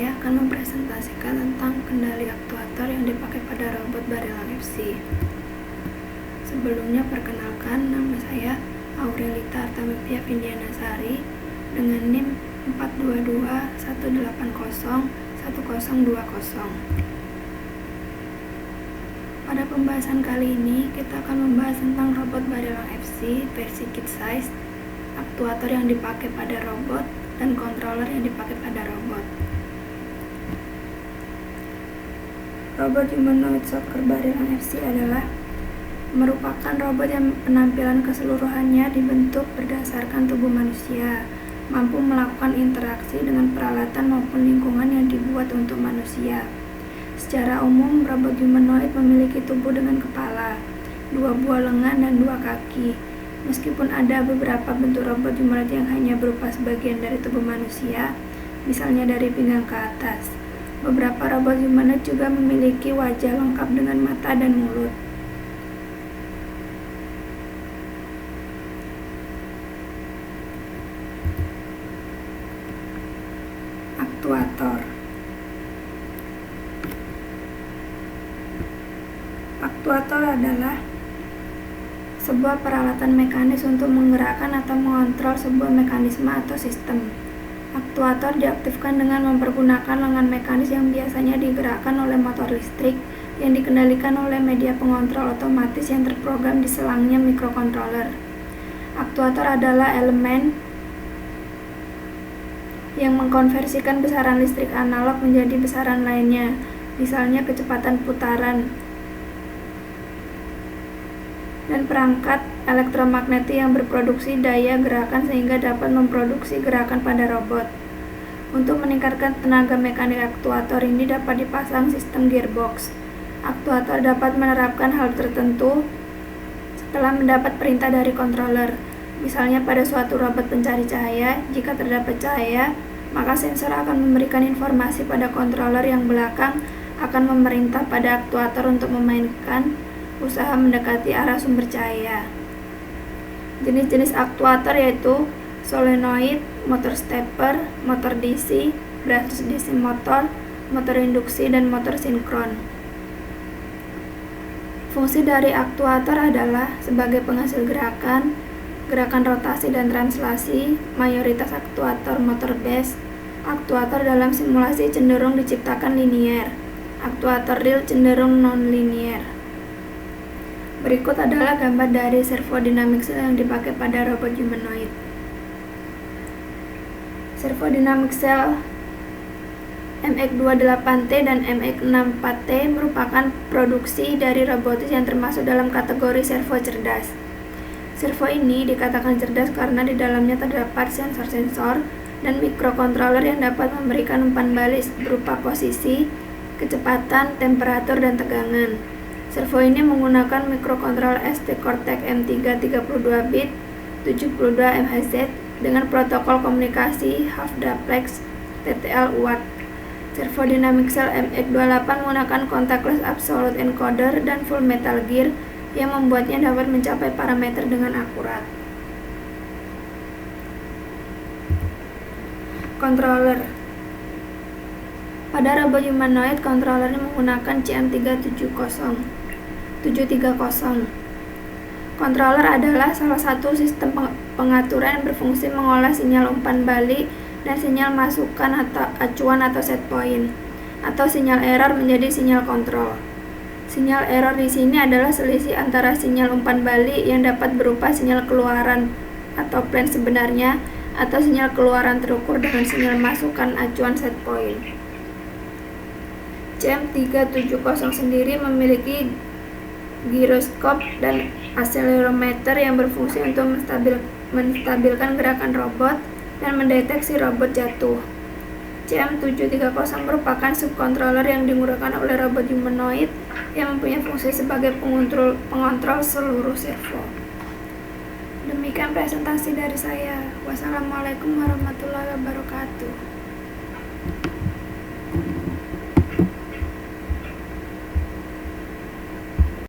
saya akan mempresentasikan tentang kendali aktuator yang dipakai pada robot Barelang FC. Sebelumnya perkenalkan, nama saya Aurelita Artamipia Vindianasari dengan NIM 42218011020. Pada pembahasan kali ini, kita akan membahas tentang robot Barelang FC versi kit size, aktuator yang dipakai pada robot, dan controller yang dipakai pada robot. Robot humanoid soccer Barelang FC adalah merupakan robot yang penampilan keseluruhannya dibentuk berdasarkan tubuh manusia, mampu melakukan interaksi dengan peralatan maupun lingkungan yang dibuat untuk manusia. Secara umum, robot humanoid memiliki tubuh dengan kepala, 2 buah lengan, dan 2 kaki. Meskipun ada beberapa bentuk robot humanoid yang hanya berupa sebagian dari tubuh manusia, misalnya dari pinggang ke atas, beberapa robot humanoid juga memiliki wajah lengkap dengan mata dan mulut. Aktuator. Aktuator adalah sebuah peralatan mekanis untuk menggerakkan atau mengontrol sebuah mekanisme atau sistem. Aktuator diaktifkan dengan mempergunakan lengan mekanis yang biasanya digerakkan oleh motor listrik yang dikendalikan oleh media pengontrol otomatis yang terprogram di selangnya microcontroller. Aktuator adalah elemen yang mengkonversikan besaran listrik analog menjadi besaran lainnya, misalnya kecepatan putaran, dan perangkat elektromagnetik yang berproduksi daya gerakan sehingga dapat memproduksi gerakan pada robot. Untuk meningkatkan tenaga mekanik aktuator ini dapat dipasang sistem gearbox. Aktuator dapat menerapkan hal tertentu setelah mendapat perintah dari controller. Misalnya pada suatu robot pencari cahaya, jika terdapat cahaya, maka sensor akan memberikan informasi pada controller yang belakang akan memerintah pada aktuator untuk memainkan usaha mendekati arah sumber cahaya. Jenis-jenis aktuator yaitu solenoid, motor stepper, motor DC, brushless DC motor, motor induksi, dan motor sinkron. Fungsi dari aktuator adalah sebagai penghasil gerakan, gerakan rotasi dan translasi. Mayoritas aktuator motor base. Aktuator dalam simulasi cenderung diciptakan linier. Aktuator real cenderung non-linier. Berikut adalah gambar dari servo dynamic cell yang dipakai pada robot humanoid. Servo dynamic cell MX28T dan MX64T merupakan produksi dari robotis yang termasuk dalam kategori servo cerdas. Servo ini dikatakan cerdas karena di dalamnya terdapat sensor-sensor dan mikrokontroler yang dapat memberikan umpan balik berupa posisi, kecepatan, temperatur, dan tegangan. Servo ini menggunakan mikrokontroler ST Cortex M3 32 bit 72 MHz dengan protokol komunikasi half duplex TTL UART. Servo dynamic cell MX28 menggunakan contactless absolute encoder dan full metal gear yang membuatnya dapat mencapai parameter dengan akurat. Controller. Pada robot humanoid, controllernya menggunakan CM730. Controller adalah salah satu sistem pengaturan yang berfungsi mengolah sinyal umpan balik dan sinyal masukan atau acuan atau set point, atau sinyal error menjadi sinyal kontrol. Sinyal error di sini adalah selisih antara sinyal umpan balik yang dapat berupa sinyal keluaran atau plan sebenarnya atau sinyal keluaran terukur dengan sinyal masukan acuan set point. CM370 sendiri memiliki giroskop dan akselerometer yang berfungsi untuk menstabilkan gerakan robot dan mendeteksi robot jatuh. CM730 merupakan subcontroller yang digunakan oleh robot humanoid yang mempunyai fungsi sebagai pengontrol seluruh servo. Demikian presentasi dari saya. Wassalamualaikum warahmatullahi wabarakatuh.